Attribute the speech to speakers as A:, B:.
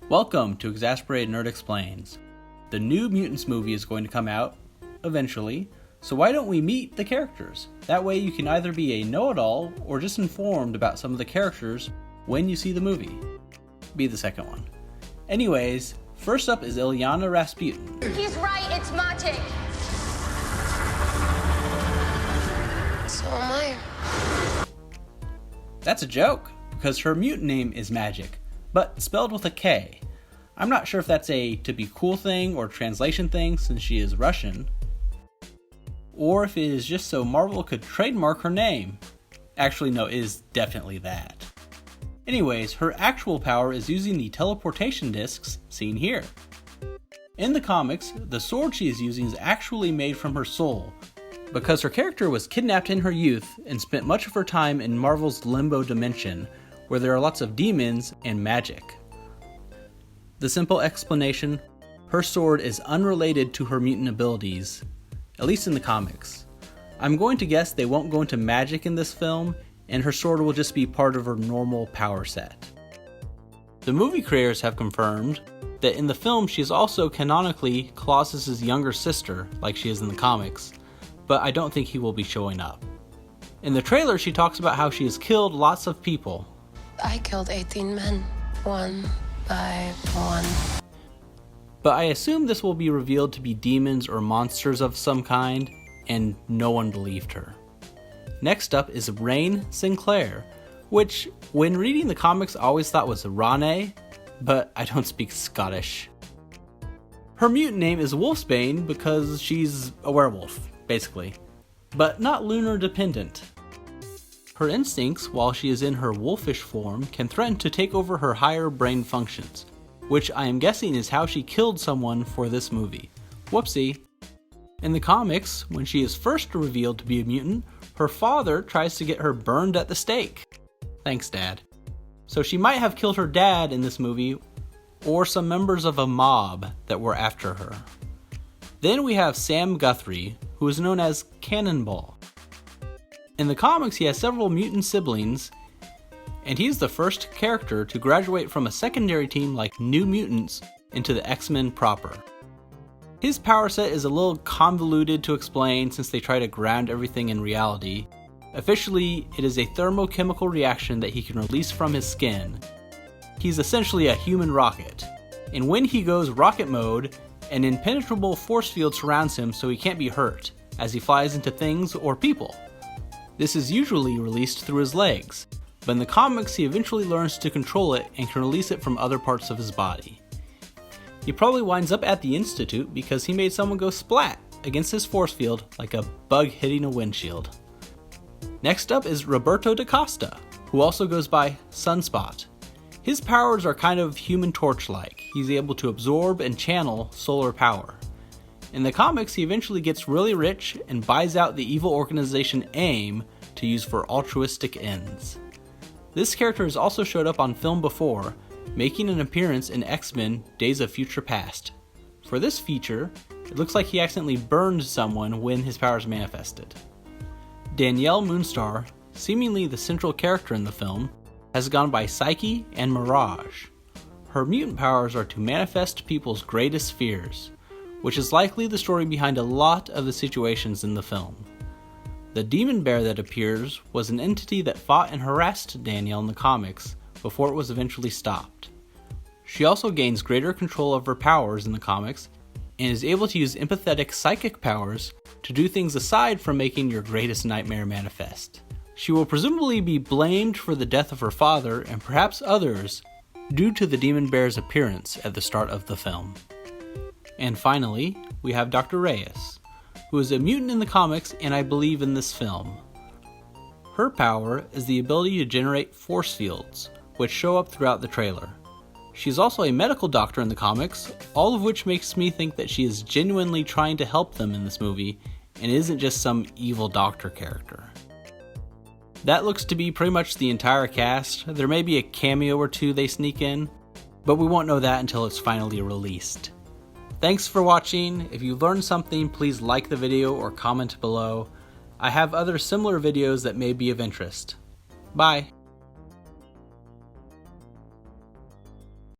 A: Welcome to Exasperated Nerd Explains. The new Mutants movie is going to come out, eventually, so why don't we meet the characters? That way you can either be a know-it-all or just informed about some of the characters when you see the movie. Be the second one. Anyways, first up is Elena Rasputin.
B: He's right, it's magic. So am I.
A: That's a joke, because her mutant name is Magic, but spelled with a K. I'm not sure if that's a to be cool thing or translation thing since she is Russian, or if it is just so Marvel could trademark her name. Actually, no, it is definitely that. Anyways, her actual power is using the teleportation discs seen here. In the comics, the sword she is using is actually made from her soul, because her character was kidnapped in her youth and spent much of her time in Marvel's limbo dimension, where there are lots of demons and magic. The simple explanation, her sword is unrelated to her mutant abilities, at least in the comics. I'm going to guess they won't go into magic in this film, and her sword will just be part of her normal power set. The movie creators have confirmed that in the film she is also canonically Colossus's younger sister, like she is in the comics, but I don't think he will be showing up. In the trailer she talks about how she has killed lots of people.
B: I killed 18 men, one by one.
A: But I assume this will be revealed to be demons or monsters of some kind, and no one believed her. Next up is Rae Sinclair, which, when reading the comics, I always thought was Rae, but I don't speak Scottish. Her mutant name is Wolfsbane because she's a werewolf, basically, but not lunar dependent. Her instincts, while she is in her wolfish form, can threaten to take over her higher brain functions, which I am guessing is how she killed someone for this movie. Whoopsie. In the comics, when she is first revealed to be a mutant, her father tries to get her burned at the stake. Thanks, Dad. So she might have killed her dad in this movie, or some members of a mob that were after her. Then we have Sam Guthrie, who is known as Cannonball. In the comics, he has several mutant siblings, and he's the first character to graduate from a secondary team like New Mutants into the X-Men proper. His power set is a little convoluted to explain since they try to ground everything in reality. Officially, it is a thermochemical reaction that he can release from his skin. He's essentially a human rocket, and when he goes rocket mode, an impenetrable force field surrounds him so he can't be hurt, as he flies into things or people. This is usually released through his legs, but in the comics he eventually learns to control it and can release it from other parts of his body. He probably winds up at the Institute because he made someone go splat against his force field like a bug hitting a windshield. Next up is Roberto da Costa, who also goes by Sunspot. His powers are kind of Human Torch-like. He's able to absorb and channel solar power. In the comics, he eventually gets really rich and buys out the evil organization AIM to use for altruistic ends. This character has also showed up on film before, making an appearance in X-Men Days of Future Past. For this feature, it looks like he accidentally burned someone when his powers manifested. Danielle Moonstar, seemingly the central character in the film, has gone by Psyche and Mirage. Her mutant powers are to manifest people's greatest fears, which is likely the story behind a lot of the situations in the film. The demon bear that appears was an entity that fought and harassed Danielle in the comics before it was eventually stopped. She also gains greater control of her powers in the comics and is able to use empathetic psychic powers to do things aside from making your greatest nightmare manifest. She will presumably be blamed for the death of her father and perhaps others due to the demon bear's appearance at the start of the film. And finally, we have Dr. Reyes, who is a mutant in the comics and I believe in this film. Her power is the ability to generate force fields, which show up throughout the trailer. She's also a medical doctor in the comics, all of which makes me think that she is genuinely trying to help them in this movie and isn't just some evil doctor character. That looks to be pretty much the entire cast. There may be a cameo or two they sneak in, but we won't know that until it's finally released. Thanks for watching. If you learned something, please like the video or comment below. I have other similar videos that may be of interest. Bye!